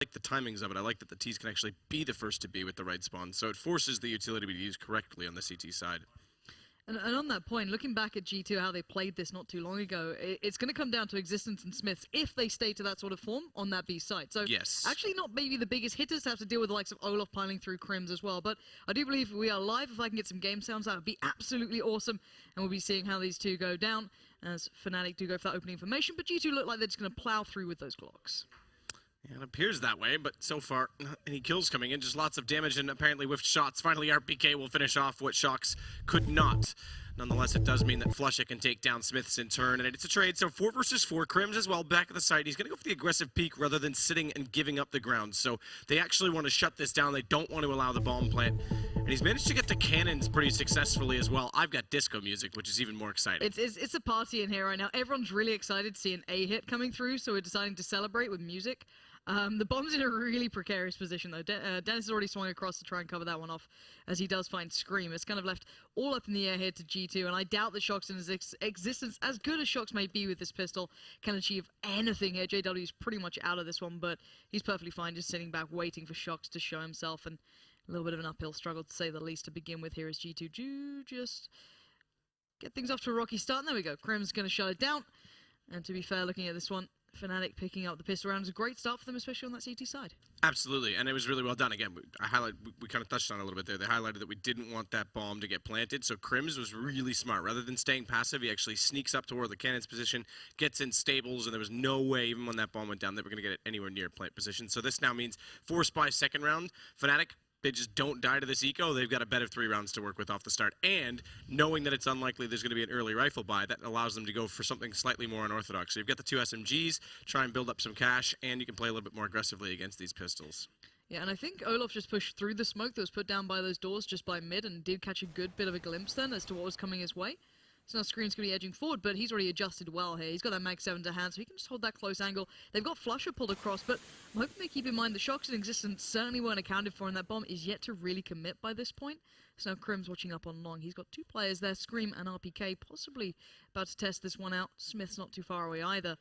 like the timings of it. I like that the T's can actually be the first to be with the right spawn, so it forces the utility to be used correctly on the CT side. And on that point, looking back at G2, how they played this not too long ago, it's going to come down to Existence and Smiths if they stay to that sort of form on that B side. So yes, actually not maybe the biggest hitters to have to deal with the likes of Olaf piling through Crims as well. But I do believe we are live. If I can get some game sounds, that would be absolutely awesome. And we'll be seeing how these two go down as Fnatic do go for that opening information. But G2 look like they're just going to plow through with those clocks. Yeah, it appears that way, but so far, not any kills coming in, just lots of damage and apparently whiffed shots. Finally, RPK will finish off what Shox could not. Nonetheless, it does mean that Flusha can take down Smiths in turn, and it's a trade, so 4 versus 4. Crims as well, back at the site. He's going to go for the aggressive peek rather than sitting and giving up the ground. So they actually want to shut this down. They don't want to allow the bomb plant. And he's managed to get the cannons pretty successfully as well. I've got disco music, which is even more exciting. It's a party in here right now. Everyone's really excited to see an A hit coming through, so we're deciding to celebrate with music. The bomb's in a really precarious position, though. Dennis has already swung across to try and cover that one off, as he does find Scream. It's kind of left all up in the air here to G2, and I doubt that Shox in his existence, as good as Shox may be with this pistol, can achieve anything here. JW's pretty much out of this one, but he's perfectly fine just sitting back, waiting for Shox to show himself, and a little bit of an uphill struggle, to say the least, to begin with here as G2 do just get things off to a rocky start. And there we go. Crim's going to shut it down, and to be fair, looking at this one, Fnatic picking up the pistol round is a great start for them, especially on that CT side. Absolutely, and it was really well done. Again, we kind of touched on it a little bit there. They highlighted that we didn't want that bomb to get planted, so Crims was really smart. Rather than staying passive, he actually sneaks up toward the cannon's position, gets in stables, and there was no way, even when that bomb went down, that we're going to get it anywhere near plant position. So this now means forced by second round. Fnatic, they just don't die to this eco. They've got a bed of 3 rounds to work with off the start. And knowing that it's unlikely there's going to be an early rifle buy, that allows them to go for something slightly more unorthodox. So you've got the 2 SMGs, try and build up some cash, and you can play a little bit more aggressively against these pistols. Yeah, and I think Olaf just pushed through the smoke that was put down by those doors just by mid and did catch a good bit of a glimpse then as to what was coming his way. So now Screen's going to be edging forward, but he's already adjusted well here. He's got that Mag 7 to hand, so he can just hold that close angle. They've got Flusha pulled across, but I'm hoping they keep in mind the Shox in existence certainly weren't accounted for, and that bomb is yet to really commit by this point. So now Crim's watching up on long. He's got 2 players there, Scream and RPK, possibly about to test this one out. Smith's not too far away either.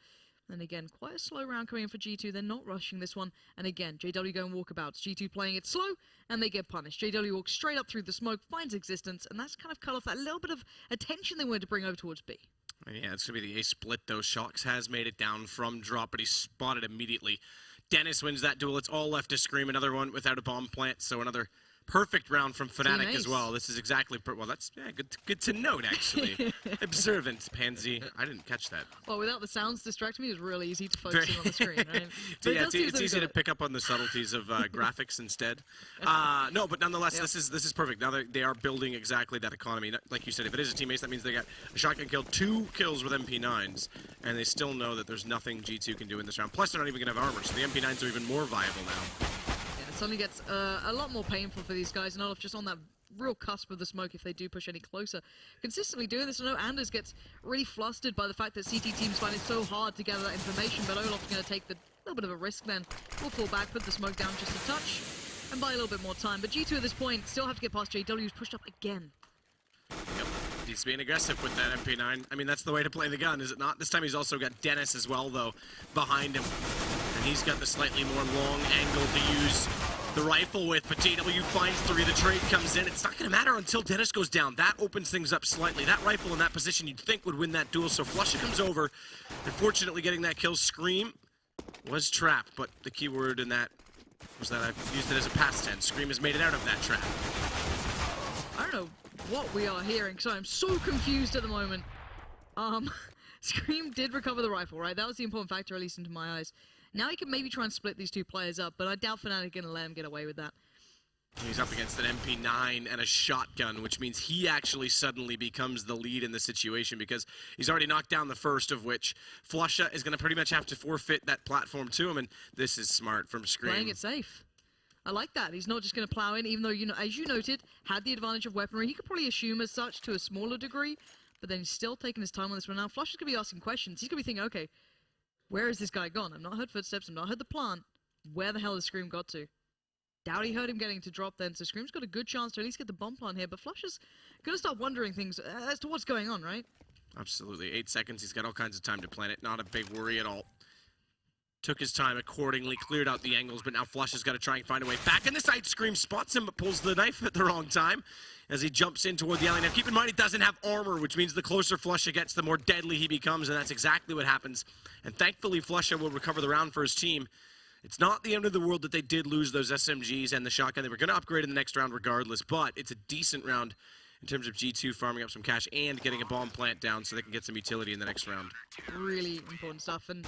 And again, quite a slow round coming in for G2. They're not rushing this one. And again, JW going walkabouts. G2 playing it slow, and they get punished. JW walks straight up through the smoke, finds existence, and that's kind of cut off that little bit of attention they wanted to bring over towards B. Yeah, it's going to be the A split, though. Shox has made it down from drop, but he's spotted immediately. Dennis wins that duel. It's all left to Scream. Another one without a bomb plant, so another perfect round from Fnatic as well. This is exactly, well, that's good to note, actually. Observant, Pansy. I didn't catch that. Well, without the sounds distracting me, it was really easy to focus in on the screen, right? Yeah, it's easy to pick up on the subtleties of graphics instead. No, but nonetheless, yep. This is perfect. Now they are building exactly that economy. Like you said, if it is a teammate, that means they got a shotgun kill, 2 kills with MP9s, and they still know that there's nothing G2 can do in this round. Plus, they're not even going to have armor, so the MP9s are even more viable now. It suddenly gets a lot more painful for these guys, and Olaf just on that real cusp of the smoke if they do push any closer. Consistently doing this, I know Anders gets really flustered by the fact that CT teams find it so hard to gather that information, but Olaf's going to take the little bit of a risk then. We'll fall back, put the smoke down just a touch, and buy a little bit more time. But G2 at this point still have to get past JW, who's pushed up again. Yep. He's being aggressive with that MP9. I mean, that's the way to play the gun, is it not? This time he's also got Dennis as well, though, behind him. And he's got the slightly more long angle to use the rifle with, but JW finds 3. The trade comes in. It's not going to matter until Dennis goes down. That opens things up slightly. That rifle in that position you'd think would win that duel, so Flusha comes over. Unfortunately, getting that kill. Scream was trapped, but the key word in that was that I've used it as a past tense. Scream has made it out of that trap. I don't know what we are hearing, so I'm so confused at the moment. Scream did recover the rifle, right? That was the important factor, at least into my eyes. Now he can maybe try and split these 2 players up, but I doubt Fnatic are going to let him get away with that. He's up against an MP9 and a shotgun, which means he actually suddenly becomes the lead in the situation because he's already knocked down the first of which. Flusha is going to pretty much have to forfeit that platform to him, and this is smart from Scream. Playing it safe. I like that. He's not just going to plow in, even though, you know, as you noted, had the advantage of weaponry. He could probably assume as such to a smaller degree, but then he's still taking his time on this one. Now, Flusha's going to be asking questions. He's going to be thinking, okay, where is this guy gone? I've not heard footsteps. I've not heard the plant. Where the hell has Scream got to? Doubt he heard him getting to drop then, so Scream's got a good chance to at least get the bomb plant here, but Flusha's going to start wondering things as to what's going on, right? Absolutely. 8 seconds. He's got all kinds of time to plan it. Not a big worry at all. Took his time accordingly, cleared out the angles, but now Flush has got to try and find a way back in the side. Scream spots him, but pulls the knife at the wrong time as he jumps in toward the alley. Now, keep in mind, he doesn't have armor, which means the closer Flusha gets, the more deadly he becomes, and that's exactly what happens. And thankfully, Flusha will recover the round for his team. It's not the end of the world that they did lose those SMGs and the shotgun. They were going to upgrade in the next round regardless, but it's a decent round in terms of G2 farming up some cash and getting a bomb plant down so they can get some utility in the next round. Really important stuff, and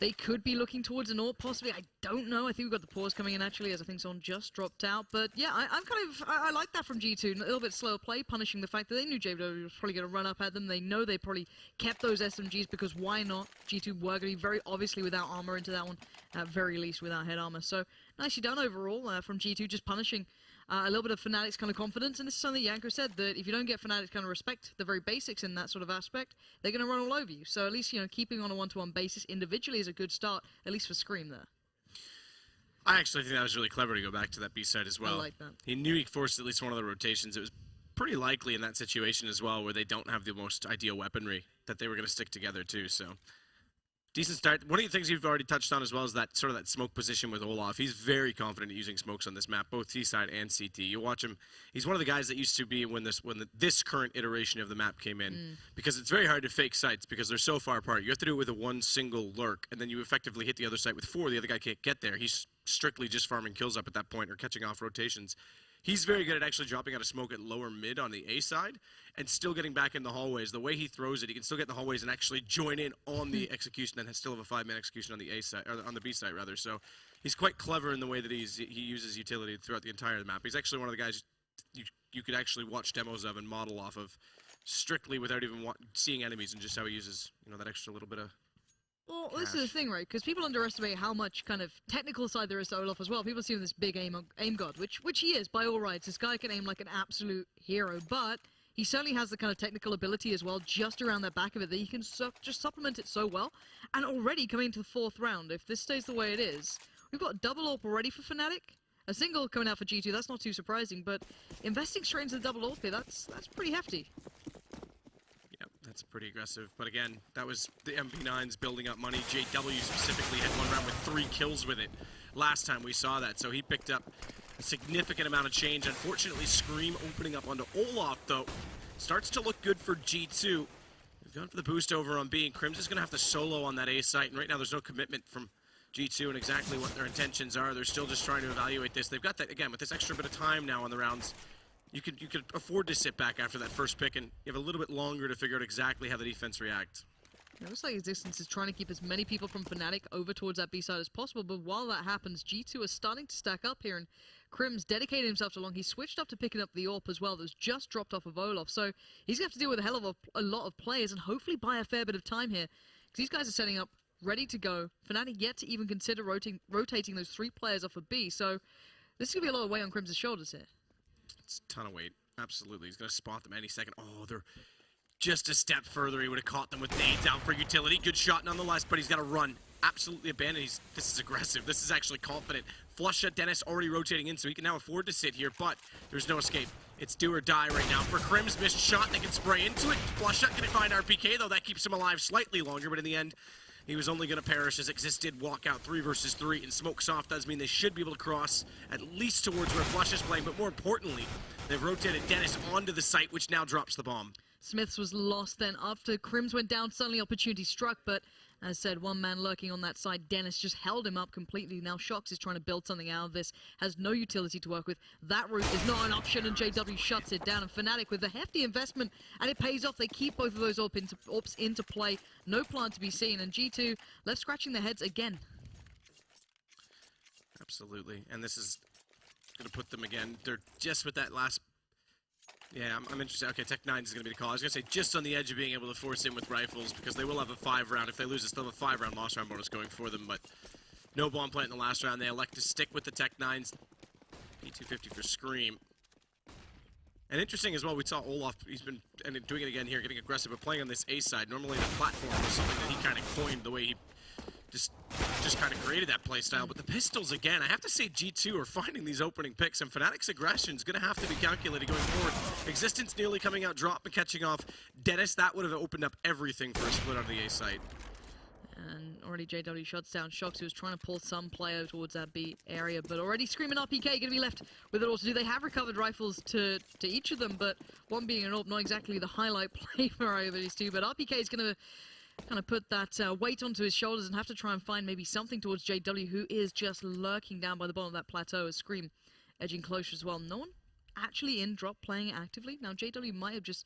they could be looking towards an AWP, possibly. I don't know. I think we've got the pause coming in, actually, as I think someone just dropped out. But yeah, I like that from G2. A little bit slower play, punishing the fact that they knew JW was probably going to run up at them. They know they probably kept those SMGs because why not? G2 were going to be very obviously without armor into that one, at very least without head armor. So nicely done overall from G2, just punishing a little bit of Fnatic's kind of confidence, and this is something Yanko said, that if you don't get Fnatic's kind of respect, the very basics in that sort of aspect, they're going to run all over you. So at least, you know, keeping on a one-to-one basis individually is a good start, at least for Scream there. I actually think that was really clever to go back to that B side as well. I like that. He knew he forced at least one of the rotations. It was pretty likely in that situation as well, where they don't have the most ideal weaponry, that they were going to stick together too, so... Decent start. One of the things you've already touched on as well is that sort of that smoke position with Olaf. He's very confident at using smokes on this map, both T side and CT. You watch him; he's one of the guys that used to be when this current iteration of the map came in, because it's very hard to fake sites because they're so far apart. You have to do it with a one single lurk, and then you effectively hit the other site with 4. The other guy can't get there. He's strictly just farming kills up at that point or catching off rotations. He's very good at actually dropping out of smoke at lower mid on the A side and still getting back in the hallways. The way he throws it, he can still get in the hallways and actually join in on the execution and still have a 5-man execution on the A side, or on the B side rather. So he's quite clever in the way that he uses utility throughout the entire map. He's actually one of the guys you could actually watch demos of and model off of strictly without even seeing enemies, and just how he uses, you know, that extra little bit of... Well, this is the thing, right? Because people underestimate how much kind of technical side there is to Olaf as well. People see him as this big aim god, which he is by all rights. This guy can aim like an absolute hero, but he certainly has the kind of technical ability as well, just around the back of it, that he can just supplement it so well. And already coming into the 4th round, if this stays the way it is, we've got double AWP already for Fnatic. A single coming out for G2, that's not too surprising, but investing straight into the double AWP here, that's pretty hefty. That's pretty aggressive. But again, that was the MP9s building up money. JW specifically had one round with 3 kills with it last time we saw that. So he picked up a significant amount of change. Unfortunately, Scream opening up onto Olaf, though, starts to look good for G2. They've gone for the boost over on B, and Crims is going to have to solo on that A site. And right now, there's no commitment from G2 and exactly what their intentions are. They're still just trying to evaluate this. They've got that, again, with this extra bit of time now on the rounds. You could afford to sit back after that first pick, and you have a little bit longer to figure out exactly how the defense reacts. It looks like Existence is trying to keep as many people from Fnatic over towards that B side as possible, but while that happens, G2 is starting to stack up here, and Crims dedicated himself to long. He switched up to picking up the AWP as well that was just dropped off of Olaf, so he's going to have to deal with a hell of a lot of players and hopefully buy a fair bit of time here, because these guys are setting up, ready to go. Fnatic yet to even consider rotating those 3 players off of B, so this is going to be a lot of weight on Crims' shoulders here. It's a ton of weight. Absolutely. He's going to spot them any second. Oh, they're just a step further. He would have caught them with nades out for utility. Good shot nonetheless, but he's got to run. Absolutely abandoned. This is aggressive. This is actually confident. Flusha, Dennis already rotating in, so he can now afford to sit here, but there's no escape. It's do or die right now. For Crims, missed shot. They can spray into it. Flusha can find RPK, though. That keeps him alive slightly longer, but in the end, he was only going to perish as Exist did walk out 3 versus 3, and Smoke Soft does mean they should be able to cross at least towards where Flush is playing, but more importantly, they've rotated Dennis onto the site, which now drops the bomb. Smiths was lost then after Crims went down, suddenly opportunity struck, but as said, one man lurking on that side. Dennis just held him up completely. Now Shox is trying to build something out of this, has no utility to work with. That route is not an option, and JW shuts it down. And Fnatic with a hefty investment, and it pays off. They keep both of those AWPs into play. No plan to be seen, and G2 left scratching their heads again. Absolutely, and this is going to put them again. They're just with that last... Yeah, I'm interested. Okay, Tech 9 is going to be the call. I was going to say just on the edge of being able to force in with rifles, because they will have a 5-round. If they lose, they still have a 5-round loss round bonus going for them, but no bomb plant in the last round. They elect to stick with the Tech 9s. P250 for Scream. And interesting as well, we saw Olaf, he's been doing it again here, getting aggressive, but playing on this A side. Normally the platform was something that he kind of coined the way he just kind of created that play style. But the pistols, again, I have to say G2 are finding these opening picks, and Fnatic's aggression is going to have to be calculated going forward. Existence nearly coming out, drop and catching off Dennis. That would have opened up everything for a split on the A site. And already JW shuts down Shox, who was trying to pull some player towards that B area, but already Scream and RPK going to be left with it all to do. They have recovered rifles to each of them, but one being an AWP, not exactly the highlight play for either of these two, but RPK is going to kind of put that weight onto his shoulders and have to try and find maybe something towards JW, who is just lurking down by the bottom of that plateau as Scream edging closer as well. No one actually in drop playing actively. Now JW might have just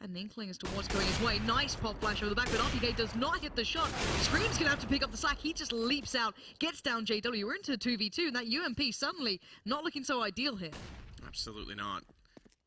had an inkling as to what's going his way. Nice pop flash over the back, but RPK does not hit the shot. Scream's gonna have to pick up the slack. He just leaps out, gets down JW. We're into 2v2, and that UMP suddenly not looking so ideal here. Absolutely not.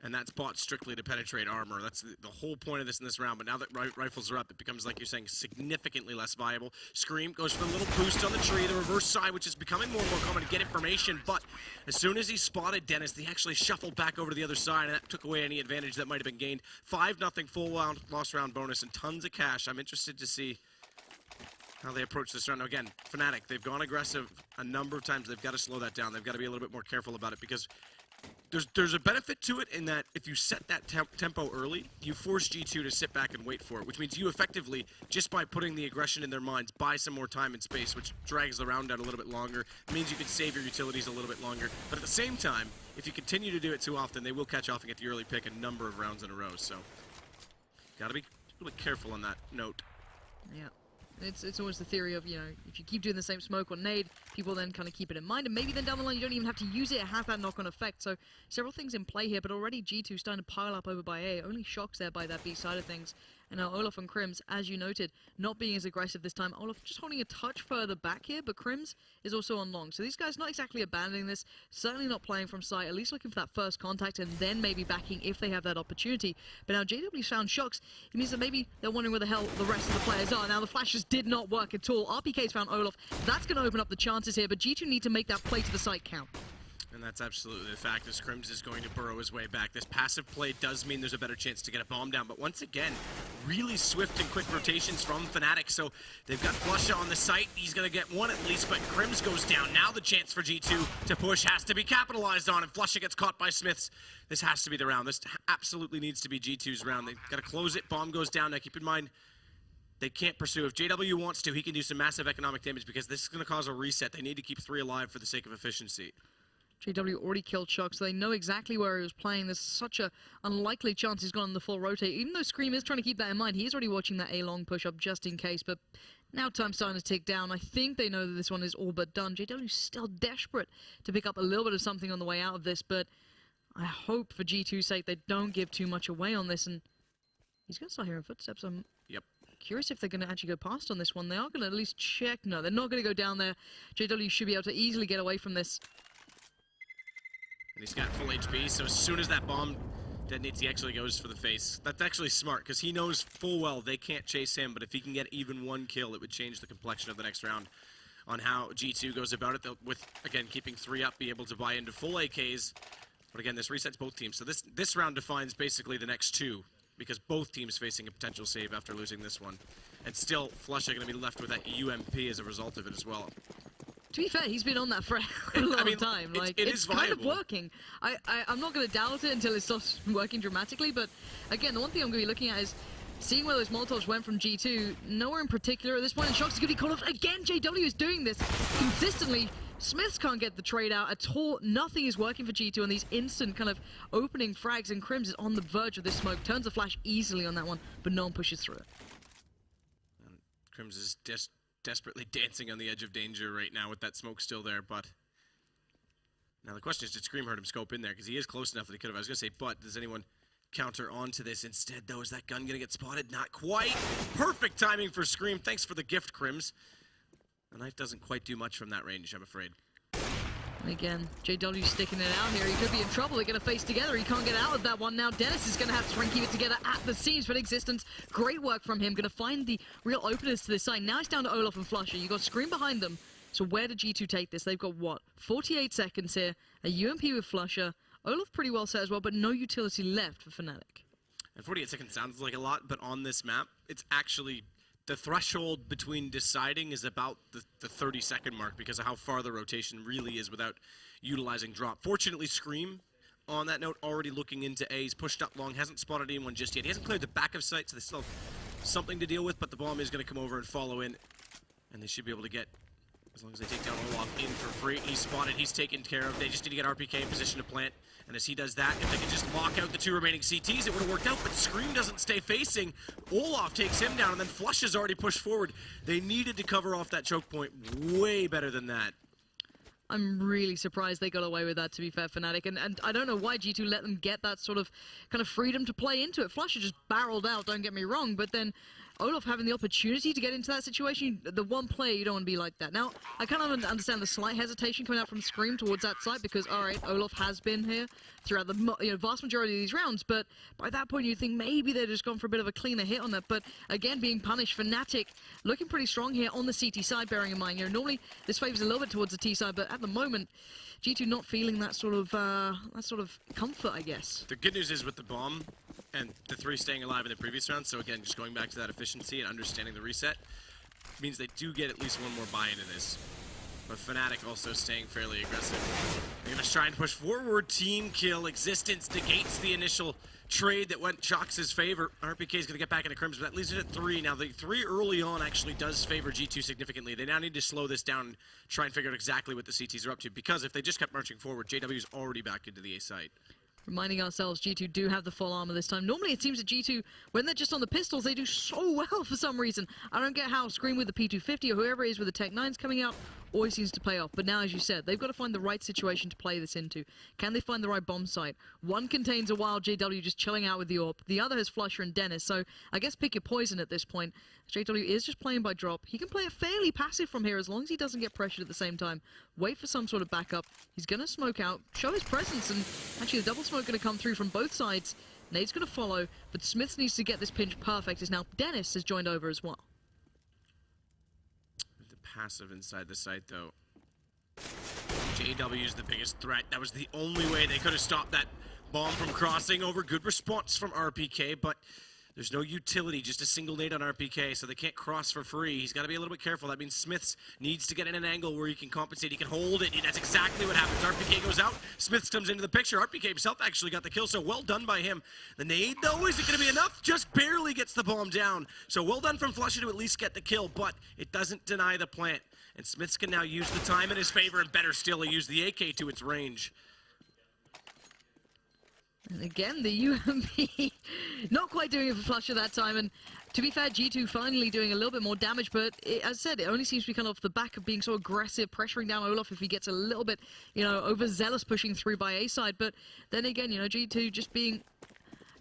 And that's bought strictly to penetrate armor. That's the whole point of this in this round. But now that rifles are up, it becomes, like you're saying, significantly less viable. Scream goes for a little boost on the tree, the reverse side, which is becoming more and more common to get information. But as soon as he spotted Dennis, they actually shuffled back over to the other side, and that took away any advantage that might have been gained. 5-0 full round, lost round bonus and tons of cash. I'm interested to see how they approach this round. Now again, Fnatic, they've gone aggressive a number of times. They've got to slow that down. They've got to be a little bit more careful about it, because there's a benefit to it in that if you set that tempo early, you force G2 to sit back and wait for it, which means you effectively, just by putting the aggression in their minds, buy some more time and space, which drags the round out a little bit longer. It means you can save your utilities a little bit longer. But at the same time, if you continue to do it too often, they will catch off and get the early pick a number of rounds in a row. So, gotta be really careful on that note. Yeah. It's always the theory of, you know, if you keep doing the same smoke or nade, people then kind of keep it in mind, and maybe then down the line you don't even have to use it. It has that knock-on effect. So several things in play here, but already G2 starting to pile up over by A. Only Shox there by that B side of things. And now Olaf and Crims, as you noted, not being as aggressive this time. Olaf just holding a touch further back here, but Crims is also on long. So these guys not exactly abandoning this, certainly not playing from sight, at least looking for that first contact and then maybe backing if they have that opportunity. But now JW's found Shox. It means that maybe they're wondering where the hell the rest of the players are. Now the flashes did not work at all. RPK's found Olaf. That's going to open up the chances here, but G2 need to make that play to the site count. And that's absolutely the fact, as Crims is going to burrow his way back. This passive play does mean there's a better chance to get a bomb down, but once again, really swift and quick rotations from Fnatic. So they've got Flusha on the site. He's going to get one at least, but Crims goes down. Now the chance for G2 to push has to be capitalized on, and Flusha gets caught by Smiths. This has to be the round. This absolutely needs to be G2's round. They've got to close it. Bomb goes down. Now keep in mind, they can't pursue. If JW wants to, he can do some massive economic damage, because this is going to cause a reset. They need to keep 3 alive for the sake of efficiency. JW already killed Shox, so they know exactly where he was playing. There's such a unlikely chance he's gone on the full rotate. Even though Scream is trying to keep that in mind, he is already watching that A-long push-up just in case. But now time's starting to tick down. I think they know that this one is all but done. JW's still desperate to pick up a little bit of something on the way out of this, but I hope for G2's sake they don't give too much away on this. And he's going to start hearing footsteps. I'm curious if they're going to actually go past on this one. They are going to at least check. No, they're not going to go down there. JW should be able to easily get away from this. And he's got full HP, so as soon as that bomb detonates, he actually goes for the face. That's actually smart, because he knows full well they can't chase him, but if he can get even 1 kill, it would change the complexion of the next round on how G2 goes about it. They'll, with, again, keeping 3 up, be able to buy into full AKs. But again, this resets both teams. So this round defines basically the next 2, because both teams facing a potential save after losing this one. And still, Flusha going to be left with that UMP as a result of it as well. To be fair, he's been on that for a long time. Like, it's kind of working. I'm not going to doubt it until it stops working dramatically, but again, the one thing I'm going to be looking at is seeing where those Molotovs went from G2. Nowhere in particular at this point, and Shox is going to be called off. Again, JW is doing this consistently. Smiths can't get the trade out at all. Nothing is working for G2 on these instant kind of opening frags, and Crims is on the verge of this smoke. Turns a flash easily on that one, but no one pushes through it. And Crims is just desperately dancing on the edge of danger right now with that smoke still there, but now the question is, did Scream hurt him scope in there? Because he is close enough that he could have. I was going to say, but does anyone counter onto this instead, though? Is that gun going to get spotted? Not quite. Perfect timing for Scream. Thanks for the gift, Crims. The knife doesn't quite do much from that range, I'm afraid. And again, JW sticking it out here. He could be in trouble. They're going to face together. He can't get out of that one now. Dennis is going to have to try and keep it together at the seams, but Existence, great work from him. Going to find the real openers to this side. Now it's down to Olaf and Flusha. You got Scream behind them. So where did G2 take this? They've got, what, 48 seconds here. A UMP with Flusha. Olaf pretty well set as well, but no utility left for Fnatic. And 48 seconds sounds like a lot, but on this map, it's actually... the threshold between deciding is about the 30-second mark, because of how far the rotation really is without utilizing drop. Fortunately, Scream, on that note, already looking into A. He's pushed up long, hasn't spotted anyone just yet. He hasn't cleared the back of sight, so they still have something to deal with, but the bomb is going to come over and follow in. And they should be able to get, as long as they take down Olaf in for free. He's spotted, he's taken care of. They just need to get RPK in position to plant. And as he does that, if they could just lock out the 2 remaining CTs, it would have worked out. But Scream doesn't stay facing. Olaf takes him down, and then Flush has already pushed forward. They needed to cover off that choke point way better than that. I'm really surprised they got away with that, to be fair, Fnatic. And I don't know why G2 let them get that sort of kind of freedom to play into it. Flush just barreled out, don't get me wrong, but then Olaf having the opportunity to get into that situation, the one player you don't want to be like that. Now, I kind of understand the slight hesitation coming out from Scream towards that side because, all right, Olaf has been here throughout the vast majority of these rounds, but by that point you think maybe they've just gone for a bit of a cleaner hit on that. But again, being punished, Fnatic looking pretty strong here on the CT side, bearing in mind, normally this favors a little bit towards the T side, but at the moment, G2 not feeling that sort of comfort, I guess. The good news is with the bomb and the 3 staying alive in the previous round, so again, just going back to that efficiency and understanding the reset, means they do get at least one more buy into this. But Fnatic also staying fairly aggressive. Davis trying to push forward, team kill, Existence negates the initial trade that went Shox's favor. RPK is going to get back into Crimson, but that leaves it at 3. Now, the 3 early on actually does favor G2 significantly. They now need to slow this down and try and figure out exactly what the CTs are up to, because if they just kept marching forward, JW's already back into the A site. Reminding ourselves, G2 do have the full armor this time. Normally, it seems that G2, when they're just on the pistols, they do so well for some reason. I don't get how Scream with the P250 or whoever it is with the Tech 9s coming out always seems to play off. But now, as you said, they've got to find the right situation to play this into. Can they find the right bomb site? One contains a wild JW just chilling out with the AWP. The other has Flusher and Dennis. So I guess pick your poison at this point. JW is just playing by drop. He can play it fairly passive from here as long as he doesn't get pressured at the same time. Wait for some sort of backup. He's going to smoke out, show his presence, and actually the double smoke going to come through from both sides. Nade's going to follow, but Smith needs to get this pinch perfect as now Dennis has joined over as well. The passive inside the site, though. JW's the biggest threat. That was the only way they could have stopped that bomb from crossing over. Good response from RPK, but there's no utility, just a single nade on RPK, so they can't cross for free. He's got to be a little bit careful. That means Smiths needs to get in an angle where he can compensate. He can hold it. That's exactly what happens. RPK goes out. Smiths comes into the picture. RPK himself actually got the kill, so well done by him. The nade, though, is it going to be enough? Just barely gets the bomb down. So well done from Flusher to at least get the kill, but it doesn't deny the plant. And Smiths can now use the time in his favor, and better still, he used the AK to its range. And again, the UMP not quite doing it for Flusher that time. And to be fair, G2 finally doing a little bit more damage. But as I said, it only seems to be kind of off the back of being so aggressive, pressuring down Olaf if he gets a little bit, overzealous pushing through by A side. But then again, G2 just being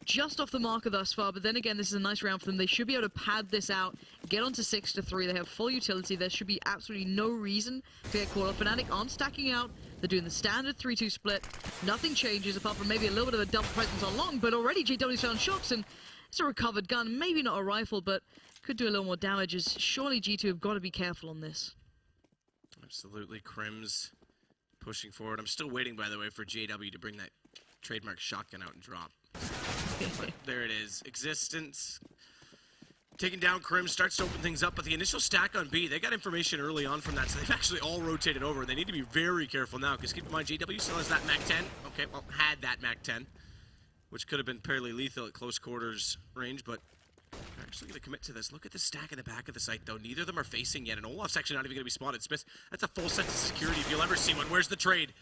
just off the marker thus far. But then again, this is a nice round for them. They should be able to pad this out, get onto 6-3. They have full utility. There should be absolutely no reason to get caught off. Fnatic aren't stacking out. They're doing the standard 3-2 split. Nothing changes apart from maybe a little bit of a double presence on long, but already JW's found Shox, and it's a recovered gun. Maybe not a rifle, but could do a little more damage. As surely G2 have got to be careful on this. Absolutely. Crims pushing forward. I'm still waiting, by the way, for JW to bring that trademark shotgun out and drop. But there it is. Existence taking down Crim, starts to open things up, but the initial stack on B, they got information early on from that, so they've actually all rotated over. They need to be very careful now, because keep in mind, JW still has that MAC-10. Okay, well, had that MAC-10, which could have been fairly lethal at close quarters range, but they're actually going to commit to this. Look at the stack in the back of the site, though. Neither of them are facing yet, and Olaf's actually not even going to be spotted. Smith, that's a full sense of security if you'll ever see one. Where's the trade?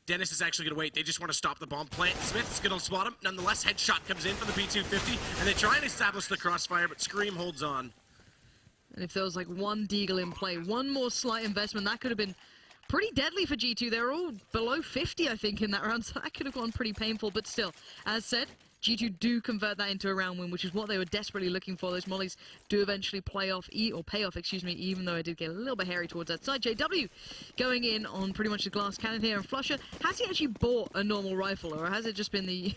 Dennis is actually going to wait. They just want to stop the bomb plant. Smith's going to spot him. Nonetheless, headshot comes in from the P250, and they try and establish the crossfire, but Scream holds on. And if there was like one Deagle in play, one more slight investment, that could have been pretty deadly for G2. They're all below 50, I think, in that round, so that could have gone pretty painful. But still, as said, G2 do convert that into a round win, which is what they were desperately looking for. Those mollies do eventually pay off, even though I did get a little bit hairy towards that side. JW going in on pretty much the glass cannon here, and Flusher, has he actually bought a normal rifle, or has it just been the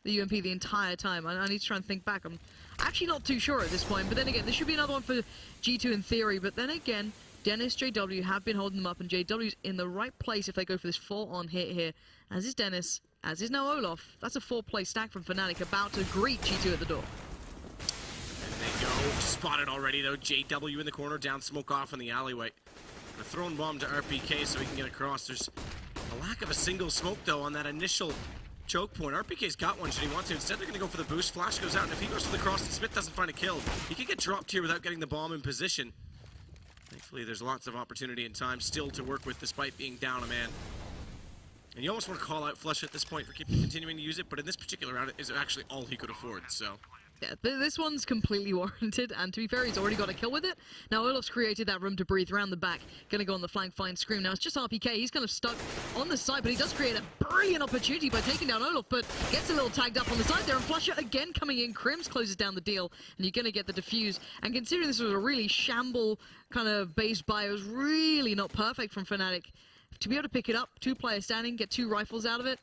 UMP the entire time? I need to try and think back. I'm actually not too sure at this point, but then again, this should be another one for G2 in theory, but then again, Dennis, JW have been holding them up, and JW's in the right place if they go for this full-on hit here, as is Dennis, as is now Olaf. That's a 4-play stack from Fnatic, about to greet G2 at the door. And they go. Spotted already, though. JW in the corner, down smoke off in the alleyway. A thrown bomb to RPK so he can get across. There's a lack of a single smoke, though, on that initial choke point. RPK's got one, should he want to. Instead, they're going to go for the boost. Flash goes out, and if he goes for the cross and Smith doesn't find a kill, he can get dropped here without getting the bomb in position. Thankfully, there's lots of opportunity and time still to work with despite being down a man. And you almost want to call out Flush at this point for continuing to use it, but in this particular round, it is actually all he could afford, so... Yeah, this one's completely warranted, and to be fair, he's already got a kill with it. Now, Olaf's created that room to breathe around the back. Gonna go on the flank, find Scream. Now, it's just RPK. He's kind of stuck on the side, but he does create a brilliant opportunity by taking down Olaf, but gets a little tagged up on the side there, and Flusher again coming in. Crims closes down the deal, and you're gonna get the defuse. And considering this was a really shamble kind of base buy, it was really not perfect from Fnatic. To be able to pick it up, 2 players standing, get 2 rifles out of it.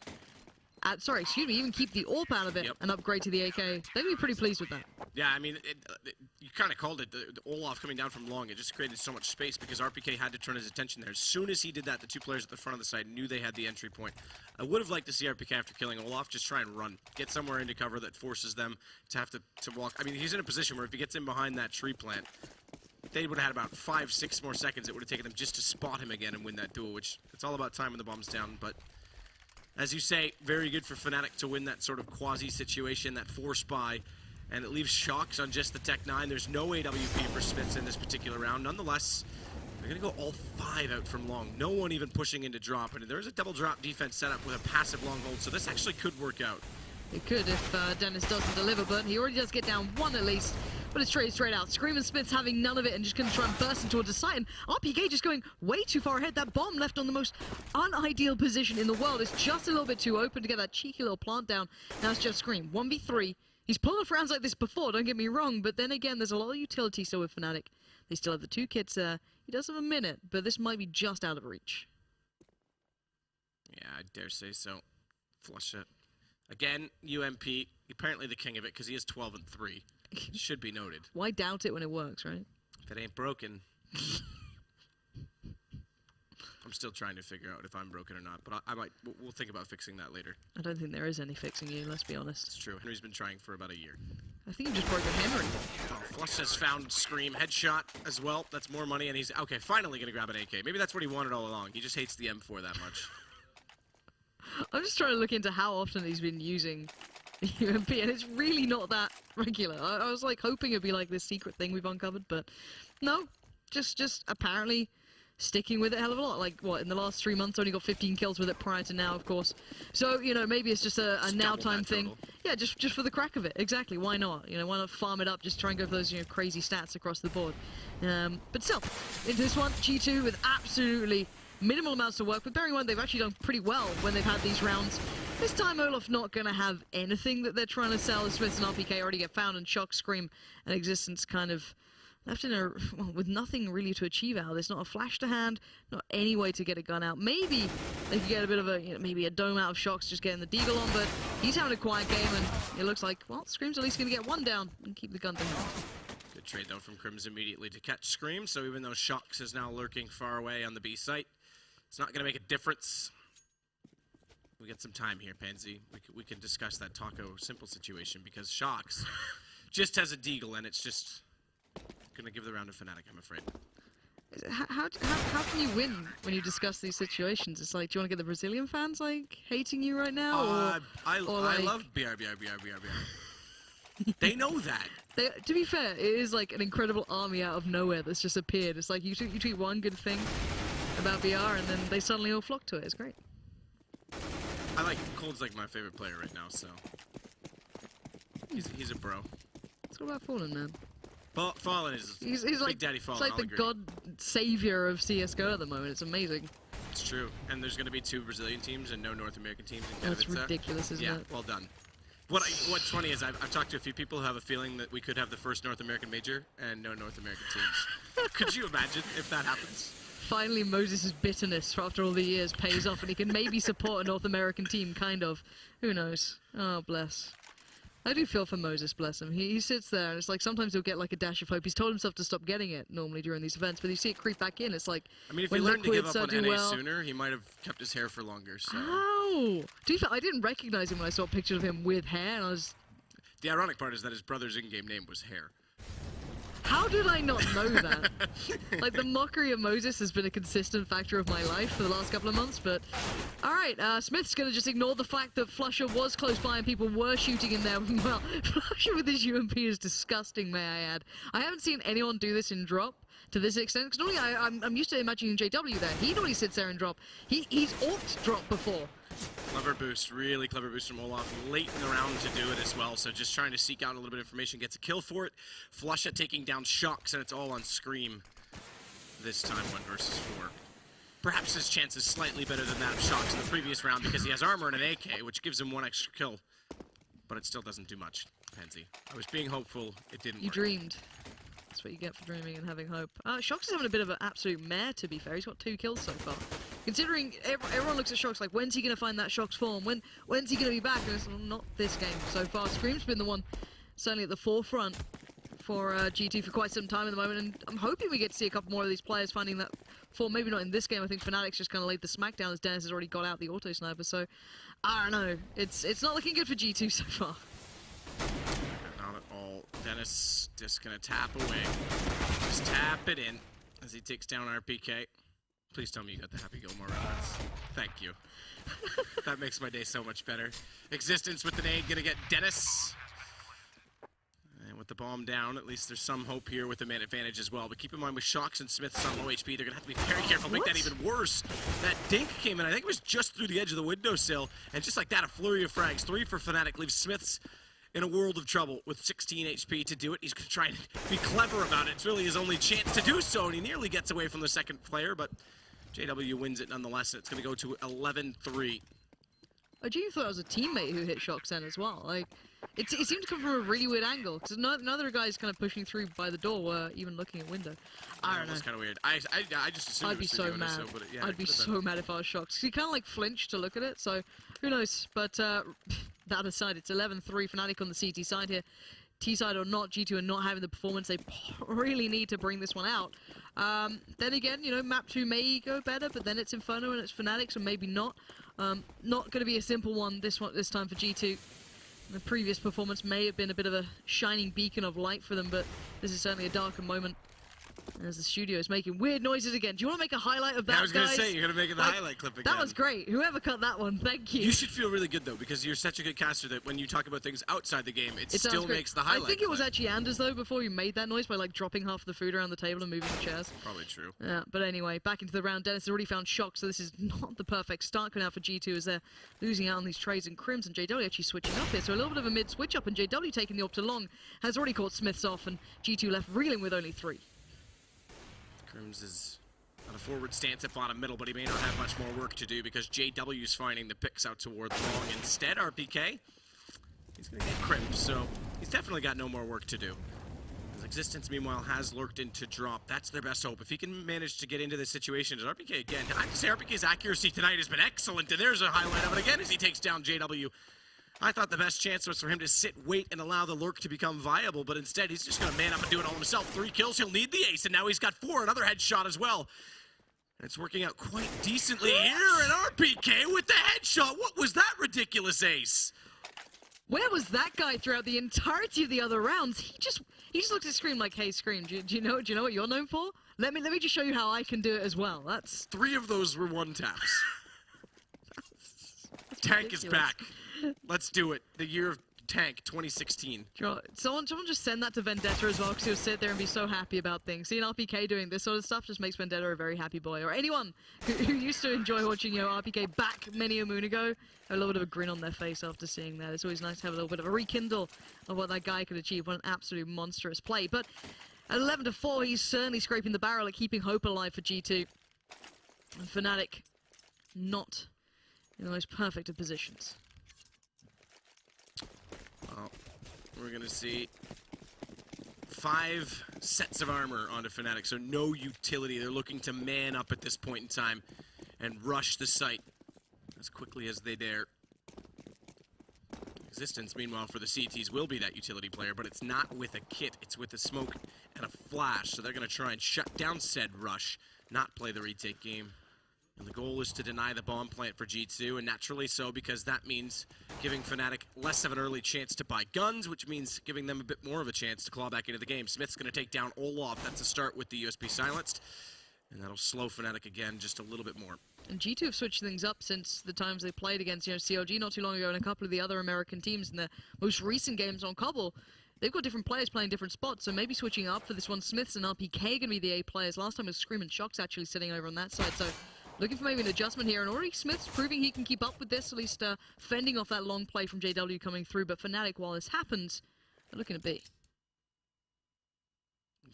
Sorry, excuse me, even keep the AWP out of it and upgrade to the AK. They're going to be pretty pleased with that. Yeah, I mean, you kind of called it. The Olaf coming down from long, it just created so much space because RPK had to turn his attention there. As soon as he did that, the 2 players at the front of the side knew they had the entry point. I would have liked to see RPK after killing Olaf just try and run. Get somewhere into cover that forces them to have to walk. I mean, he's in a position where if he gets in behind that tree plant, they would have had about 5-6 more seconds it would have taken them just to spot him again and win that duel, which it's all about time when the bomb's down, but... As you say, very good for Fnatic to win that sort of quasi situation, that force buy, and it leaves Shocks on just the Tech 9. There's no AWP for Smiths in this particular round. Nonetheless, they're going to go all 5 out from long. No one even pushing into drop, and there's a double drop defense set up with a passive long hold, so this actually could work out. It could if Dennis doesn't deliver, but he already does get down 1 at least. But it's straight out. Scream and Smith's having none of it and just going to try and burst into a site. And RPK just going way too far ahead. That bomb left on the most unideal position in the world. It's just a little bit too open to get that cheeky little plant down. Now it's just Scream. 1v3. He's pulled off rounds like this before, don't get me wrong. But then again, there's a lot of utility still with Fnatic. They still have the 2 kits there. He does have a minute, but this might be just out of reach. Yeah, I dare say so. Flush it. Again, UMP, apparently the king of it because he is 12-3. Should be noted. Why doubt it when it works, right? If it ain't broken. I'm still trying to figure out if I'm broken or not, but we'll think about fixing that later. I don't think there is any fixing you, let's be honest. It's true. Henry's been trying for about a year. I think you just broke a Henry. Oh, Flush has found Scream. Headshot as well. That's more money, and he's, okay, finally going to grab an AK. Maybe that's what he wanted all along. He just hates the M4 that much. I'm just trying to look into how often he's been using UMP, and it's really not that regular. I was like hoping it'd be like this secret thing we've uncovered, but no, just apparently sticking with it a hell of a lot. Like, what, in the last 3 months, only got 15 kills with it prior to now, of course. So, you know, maybe it's just a now time thing. Yeah, just for the crack of it. Exactly, why not? You know, why not farm it up, just try and go for those, you know, crazy stats across the board. But still, in this one, G2 with absolutely minimal amounts to work with. Bearing in mind, they've actually done pretty well when they've had these rounds. This time, Olaf not going to have anything that they're trying to sell. Smiths and RPK already get found, and Shock, Scream, and Existence kind of left in a, well, with nothing really to achieve out of this. Not a flash to hand, not any way to get a gun out. Maybe they could get a bit of a, you know, maybe a dome out of Shocks, just getting the deagle on, but he's having a quiet game, and it looks like, well, Scream's at least going to get 1 down and keep the gun to hand. Good trade, though, from Crims immediately to catch Scream, so even though Shocks is now lurking far away on the B site, it's not going to make a difference. We got some time here, Pansy. We can discuss that Taco Simple situation because Shocks just has a deagle, and it's just going to give the round to Fnatic, I'm afraid. How can you win when you discuss these situations? It's like, do you want to get the Brazilian fans, like, hating you right now? I love BR. They know that. To be fair, it is like an incredible army out of nowhere that's just appeared. It's like you tweet one good thing about BR, and then they suddenly all flock to it. It's great. Cold's like my favorite player right now, so he's a bro. It's all about Fallen, man. Fallen is he's Big like, Daddy Fallen. It's like the god savior of CS:GO at the moment. It's amazing. It's true, and there's going to be 2 Brazilian teams and no North American teams in That's ridiculous, isn't it? Yeah, well done. What's funny is I've talked to a few people who have a feeling that we could have the first North American major and no North American teams. Could you imagine if that happens? Finally, Moses' bitterness for after all the years pays off, and he can maybe support a North American team, kind of. Who knows? Oh, bless. I do feel for Moses, bless him. He sits there, and it's like sometimes he'll get like a dash of hope. He's told himself to stop getting it normally during these events, but you see it creep back in. It's like, I mean, if he learned to give up on NA sooner, he might have kept his hair for longer. So. Oh! To be fair, I didn't recognize him when I saw pictures of him with hair, and I was... The ironic part is that his brother's in-game name was Hair. How did I not know that? Like, the mockery of Moses has been a consistent factor of my life for the last couple of months, but... Alright, Smith's gonna just ignore the fact that Flusher was close by and people were shooting in there. Well, Flusher with his UMP is disgusting, may I add. I haven't seen anyone do this in drop, to this extent. Because normally I'm used to imagining JW there. He normally sits there and drop. He's orked drop before. Clever boost, really clever boost from Olaf late in the round to do it as well. So just trying to seek out a little bit of information, gets a kill for it. Flusha taking down Shocks, and it's all on Scream this time, 1 versus 4. Perhaps his chance is slightly better than that of Shocks in the previous round because he has armor and an AK, which gives him 1 extra kill. But it still doesn't do much, Pansy. I was being hopeful, it didn't You work. dreamed. That's what you get for dreaming and having hope. Shocks is having a bit of an absolute mare, to be fair. He's got 2 kills so far. Considering everyone looks at Shocks like, when's he going to find that Shocks form? When's he going to be back? And it's not this game so far. Scream's been the one certainly at the forefront for G2 for quite some time at the moment, and I'm hoping we get to see a couple more of these players finding that form. Maybe not in this game. I think Fnatic's just kind of laid the smackdown as Dennis has already got out the auto sniper, so I don't know. It's not looking good for G2 so far. Not at all. Dennis just gonna tap away. Just tap it in as he takes down RPK. Please tell me you got the Happy Gilmore reference. Thank you. That makes my day so much better. Existence with the nade gonna get Dennis. And with the bomb down, at least there's some hope here with the man advantage as well. But keep in mind with Shocks and Smiths on low HP, they're gonna have to be very careful, make that even worse. That dink came in, I think it was just through the edge of the windowsill. And just like that, a flurry of frags. 3 for Fnatic leaves Smiths in a world of trouble with 16 HP to do it. He's gonna try and be clever about it. It's really his only chance to do so, and he nearly gets away from the second player, but JW wins it nonetheless. It's gonna go to 11-3. I genuinely thought it was a teammate who hit Shocks then as well. Like, it seemed to come from a really weird angle, because another guy's kind of pushing through by the door were even looking at window. I don't know. That's kind of weird. I just assumed I'd be so mad. I'd be so mad if I was Shocks. He kind of like flinched to look at it, so who knows. But that aside, it's 11-3 Fnatic on the CT side here. T-side or not, G2 are not having the performance they really need to bring this one out. Then again, you know, map 2 may go better, but then it's Inferno and it's Fnatic, so maybe not. Not going to be a simple one this time for G2. The previous performance may have been a bit of a shining beacon of light for them, but this is certainly a darker moment as the studio is making weird noises again. Do you want to make a highlight of that, I was going to guys? say, you're going to make it the highlight clip again. That was great. Whoever cut that one, thank you. You should feel really good, though, because you're such a good caster that when you talk about things outside the game, it still great. makes the highlight I think it was clip. actually Anders, though, before you made that noise by, like, dropping half the food around the table and moving the chairs. Probably true. Yeah, but anyway, back into the round. Dennis has already found Shock, so this is not the perfect start coming out for G2 as they're losing out on these trades, and Crims and JW actually switching up here. So a little bit of a mid-switch up, and JW taking the op to long has already caught Smiths off, and G2 left reeling with only 3. Crims is on a forward stance at bottom middle, but he may not have much more work to do because JW's finding the picks out toward long. Instead, RPK, he's going to get Crims, so he's definitely got no more work to do. His Existence, meanwhile, has lurked into drop. That's their best hope. If he can manage to get into this situation, as RPK again, I have to say RPK's accuracy tonight has been excellent, and there's a highlight of it again as he takes down JW. I thought the best chance was for him to sit, wait, and allow the lurk to become viable, but instead he's just going to man up and do it all himself. 3 kills, he'll need the ace, and now he's got 4, another headshot as well. And it's working out quite decently here, and RPK with the headshot. What was that ridiculous ace? Where was that guy throughout the entirety of the other rounds? He just looks at Scream like, hey, Scream, do you know what you're known for? Let me just show you how I can do it as well. That's 3 of those were 1 taps. Tank is back. Let's do it. The year of Tank, 2016. Someone just send that to Vendetta as well, because he'll sit there and be so happy about things. Seeing RPK doing this sort of stuff just makes Vendetta a very happy boy. Or anyone who used to enjoy watching, you know, RPK back many a moon ago, a little bit of a grin on their face after seeing that. It's always nice to have a little bit of a rekindle of what that guy could achieve. What an absolute monstrous play. But at 11-4, he's certainly scraping the barrel at keeping hope alive for G2. And Fnatic not in the most perfect of positions. Well, we're going to see 5 sets of armor onto Fnatic, so no utility. They're looking to man up at this point in time and rush the site as quickly as they dare. Existence, meanwhile, for the CTs will be that utility player, but it's not with a kit. It's with a smoke and a flash, so they're going to try and shut down said rush, not play the retake game. And the goal is to deny the bomb plant for G2, and naturally so, because that means giving Fnatic less of an early chance to buy guns, which means giving them a bit more of a chance to claw back into the game. Smith's going to take down Olaf. That's a start with the USB silenced, and that'll slow Fnatic again just a little bit more. And G2 have switched things up since the times they played against, you know, CLG not too long ago and a couple of the other American teams in their most recent games on Cobble. they've got different players playing different spots, so maybe switching up for this one. Smiths and RPK are going to be the A players. Last time it was Scream and Shock's actually sitting over on that side, so looking for maybe an adjustment here. And already Smith's proving he can keep up with this, at least fending off that long play from JW coming through. But Fnatic, while this happens, they're looking to B.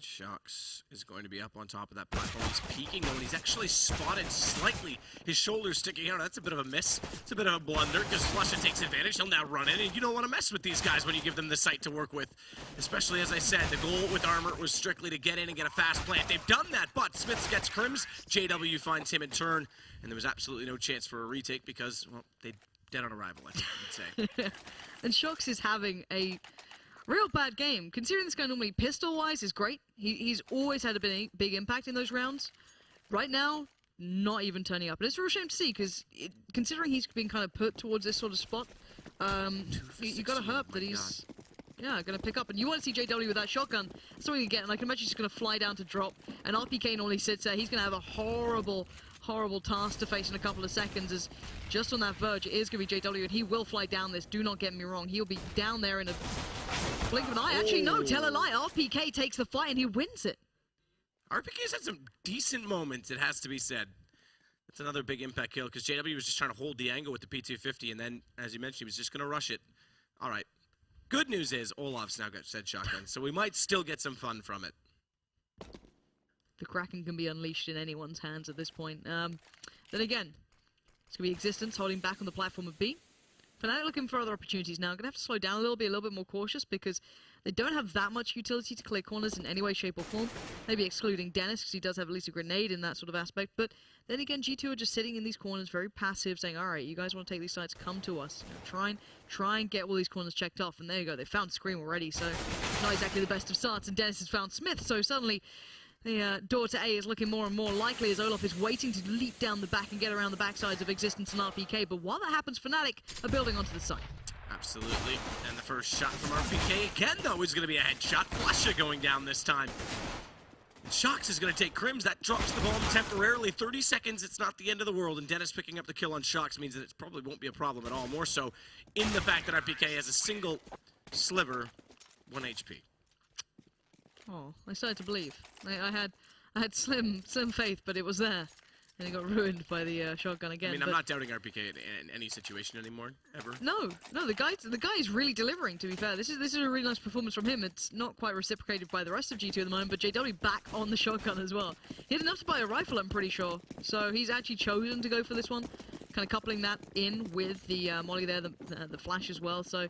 Shox is going to be up on top of that platform. He's peeking though, and he's actually spotted slightly. His shoulder's sticking out. That's a bit of a miss. It's a bit of a blunder because Flusha takes advantage. He'll now run in, and you don't want to mess with these guys when you give them the sight to work with. Especially, as I said, the goal with Armor was strictly to get in and get a fast plant. They've done that, but Smiths gets Crims. JW finds him in turn, and there was absolutely no chance for a retake because, well, they dead on arrival, I think I would say. And Shox is having a real bad game. Considering this guy normally pistol-wise is great. He's always had a big impact in those rounds. Right now, not even turning up. And it's a real shame to see, because considering he's been kind of put towards this sort of spot, you got to hope that he's going to pick up. And you want to see JW with that shotgun. That's what you get. And I can imagine he's going to fly down to drop. And RPK normally sits there. He's going to have a horrible task to face in a couple of seconds, as just on that verge, it is going to be JW, and he will fly down this. Do not get me wrong. He'll be down there in a blink of an eye. Actually, no, tell a lie. RPK takes the fight and he wins it. RPK's had some decent moments, it has to be said. That's another big impact kill, because JW was just trying to hold the angle with the P250, and then, as you mentioned, he was just going to rush it. All right. Good news is Olaf's now got said shotgun, so we might still get some fun from it. The Kraken can be unleashed in anyone's hands at this point. Then again, it's going to be Existence holding back on the platform of B. Fnatic looking for other opportunities now. Going to have to slow down a little, be a little bit more cautious, because they don't have that much utility to clear corners in any way, shape, or form. Maybe excluding Dennis, because he does have at least a grenade in that sort of aspect. But then again, G2 are just sitting in these corners, very passive, saying, all right, you guys want to take these sides, come to us. You know, try and get all these corners checked off. And there you go, they found Scream already, so not exactly the best of starts. And Dennis has found Smith, so suddenly the door to A is looking more and more likely, as Olaf is waiting to leap down the back and get around the backsides of Existence and RPK. But while that happens, Fnatic are building onto the side. Absolutely. And the first shot from RPK again, though, is going to be a headshot. Flusha going down this time. And Shox is going to take Crims. That drops the bomb temporarily. 30 seconds, it's not the end of the world. And Dennis picking up the kill on Shox means that it probably won't be a problem at all. More so in the fact that RPK has a single sliver, 1 HP. Oh, I started to believe. I had slim faith, but it was there, and it got ruined by the shotgun again. I mean, I'm not doubting RPK in any situation anymore, ever. No, the guy is really delivering. To be fair, this is a really nice performance from him. It's not quite reciprocated by the rest of G2 at the moment, but JW back on the shotgun as well. He had enough to buy a rifle, I'm pretty sure. So he's actually chosen to go for this one, kind of coupling that in with the molly there, the flash as well. So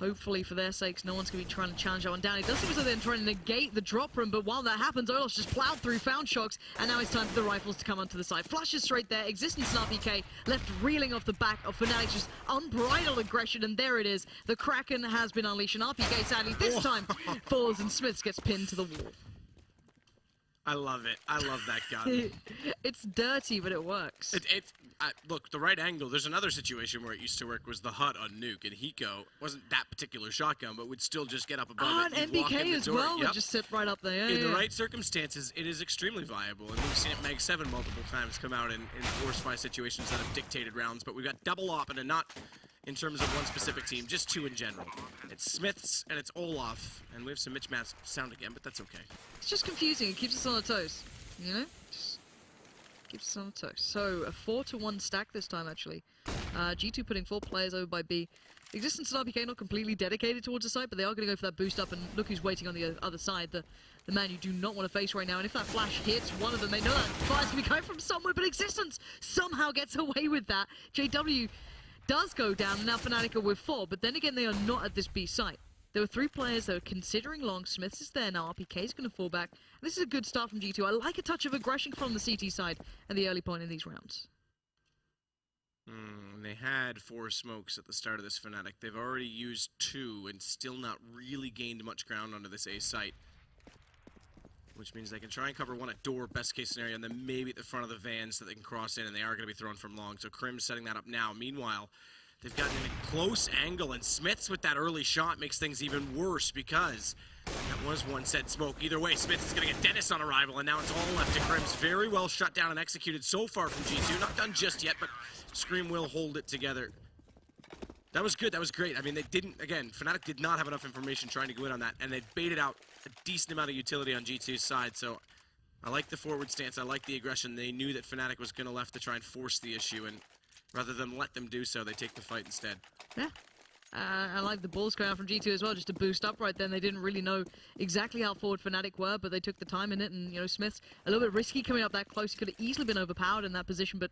hopefully, for their sakes, no one's going to be trying to challenge that one down. It does seem as though they're trying to negate the drop room, but while that happens, Olaf's just plowed through, found Shox, and now it's time for the rifles to come onto the side. Flash is straight there. Existence and RPK left reeling off the back of Fnatic's just unbridled aggression, and there it is. The Kraken has been unleashed, and RPK, sadly, this time falls, and Smiths gets pinned to the wall. I love it. I love that gun. It's dirty, but it works. Look, the right angle, there's another situation where it used to work, was the HUD on Nuke, and Hiko wasn't that particular shotgun, but would still just get up above it. And MBK as well would just sit right up there. In the right circumstances, it is extremely viable, and we've seen it Mag 7 multiple times come out in force fire situations that have dictated rounds, but we've got double op, and not in terms of one specific team, just two in general. It's Smiths and it's Olaf, and we have some mismatched sound again, but that's okay. It's just confusing. It keeps us on our toes, you know? Just keeps us on our toes. So a 4-to-1 stack this time, actually. G2 putting 4 players over by B. Existence and RPK not completely dedicated towards the side, but they are going to go for that boost up, and look who's waiting on the other side. The man you do not want to face right now, and if that flash hits one of them, they know that fire's going to be coming from somewhere, but Existence somehow gets away with that. JW does go down, and now Fnatic are with 4, but then again, they are not at this B site. There were 3 players that were considering long. Smiths is there now. RPK is going to fall back. This is a good start from G2. I like a touch of aggression from the CT side at the early point in these rounds. They had 4 smokes at the start of this Fnatic. They've already used 2 and still not really gained much ground onto this A site. Which means they can try and cover one at door, best case scenario, and then maybe at the front of the van so they can cross in, and they are going to be thrown from long. So Crim's setting that up now. Meanwhile, they've gotten in a close angle, and Smiths with that early shot makes things even worse, because that was one set smoke. Either way, Smiths is going to get Dennis on arrival, and now it's all left to Crim's. Very well shut down and executed so far from G2. Not done just yet, but Scream will hold it together. That was good. That was great. I mean, they didn't, again, Fnatic did not have enough information trying to go in on that, and they baited out a decent amount of utility on G2's side, so I like the forward stance. I like the aggression. They knew that Fnatic was going to left to try and force the issue, and rather than let them do so, they take the fight instead. Yeah. I like the balls going out from G2 as well, just to boost up right then. They didn't really know exactly how forward Fnatic were, but they took the time in it, and, you know, Smith's a little bit risky coming up that close. He could have easily been overpowered in that position, but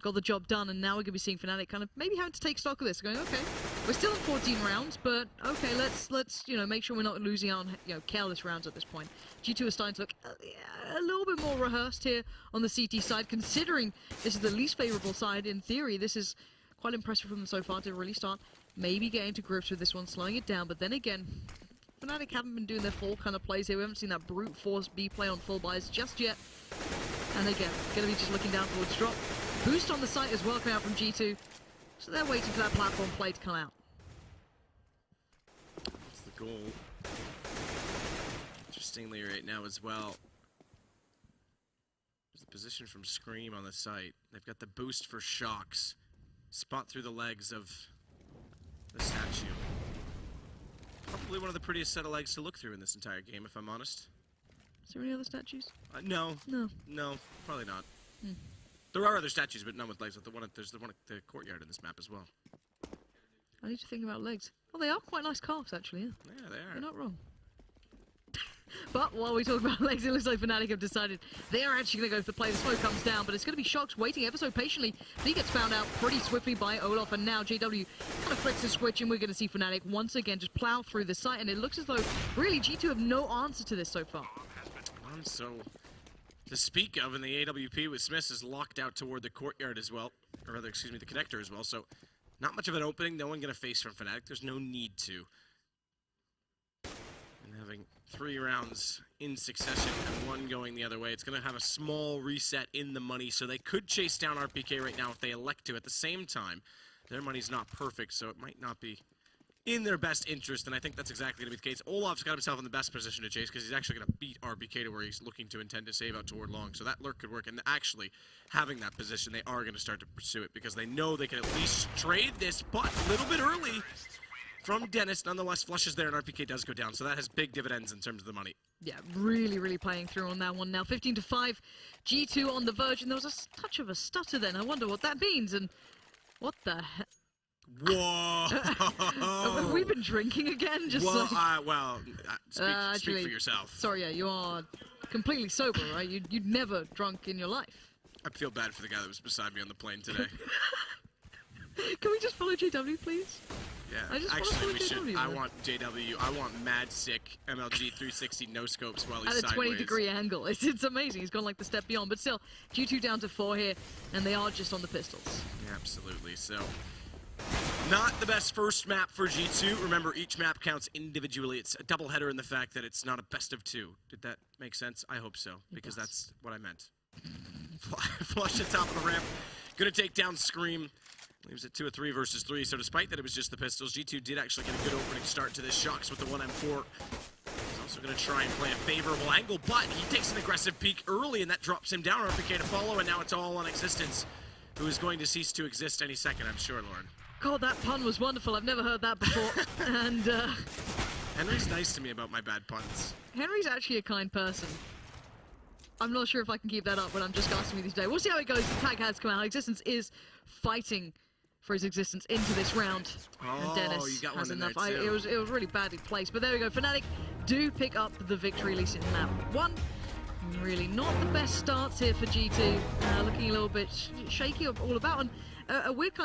got the job done, and now we're going to be seeing Fnatic kind of maybe having to take stock of this, going, okay, we're still in 14 rounds, but okay, let's you know, make sure we're not losing out on, you know, careless rounds at this point. G2 is starting to look a little bit more rehearsed here on the CT side, considering this is the least favorable side. In theory, this is quite impressive from them so far to really start maybe getting to grips with this one, slowing it down, but then again, Fnatic haven't been doing their full kind of plays here. We haven't seen that brute force B play on full buys just yet. And again, going to be just looking down towards drop. Boost on the site as well coming out from G2. So they're waiting for that platform play to come out. That's the goal. Interestingly right now as well, there's a position from Scream on the site. They've got the boost for shocks. Spot through the legs of the statue. Probably one of the prettiest set of legs to look through in this entire game, if I'm honest. Is there any other statues? No. No. No, probably not. Hmm. There are other statues, but none with legs. There's the one at the courtyard in this map as well. I need to think about legs. Oh, they are quite nice calves, actually, yeah. Yeah, they are. You're not wrong. But while we talk about legs, it looks like Fnatic have decided they are actually going to go for the play. The smoke comes down, but it's going to be Shocks waiting ever so patiently. He gets found out pretty swiftly by Olaf, and now JW kind of flicks the switch, and we're going to see Fnatic once again just plow through the site, and it looks as though really G2 have no answer to this so far. So, to speak of, in the AWP with Smith is locked out toward the courtyard as well, or rather, excuse me, the connector as well, so not much of an opening. No one going to face from Fnatic. There's no need to. And having 3 rounds in succession and 1 going the other way, it's going to have a small reset in the money, so they could chase down RPK right now if they elect to. At the same time, their money's not perfect, so it might not be in their best interest, and I think that's exactly going to be the case. Olaf's got himself in the best position to chase because he's actually going to beat RPK to where he's looking to intend to save out toward long, so that lurk could work. And actually, having that position, they are going to start to pursue it because they know they can at least trade this, but a little bit early from Dennis. Nonetheless, flushes there, and RPK does go down, so that has big dividends in terms of the money. Yeah, really playing through on that one now. 15-5, G2 on the verge, and there was a touch of a stutter then. I wonder what that means, and what the heck? Whoa! Have we been drinking again? Just well, speak actually, for yourself. Sorry, yeah, you are completely sober, right? You'd never drunk in your life. I feel bad for the guy that was beside me on the plane today. Can we just follow JW, please? Yeah, actually, we should. I want JW. I want mad sick MLG 360 no scopes while he's at a sideways. 20-degree angle. It's amazing. He's gone like the step beyond, but still, G2 down to 4 here, and they are just on the pistols. Yeah, absolutely. So, not the best first map for G2. Remember, each map counts individually. It's a doubleheader in the fact that it's not a best of 2. Did that make sense? I hope so, because that's what I meant. Flush at top of the ramp. Gonna take down Scream. Leaves it 2 or 3 versus 3. So despite that it was just the pistols, G2 did actually get a good opening start to this. Shocks with the 1M4. He's also going to try and play a favorable angle, but he takes an aggressive peek early, and that drops him down. RPK to follow, and now it's all on Existence, who is going to cease to exist any second, I'm sure, Lauren. God, that pun was wonderful. I've never heard that before. And Henry's nice to me about my bad puns. Henry's actually a kind person. I'm not sure if I can keep that up, but I'm just gasping me these days. We'll see how it goes. The tag has come out. Existence is fighting for his existence into this round. Oh, and Dennis you got has one in enough. there too. It was really badly placed, but there we go. Fnatic do pick up the victory, at least in map 1. Really not the best starts here for G2. Looking a little bit shaky all about, and a weird kind of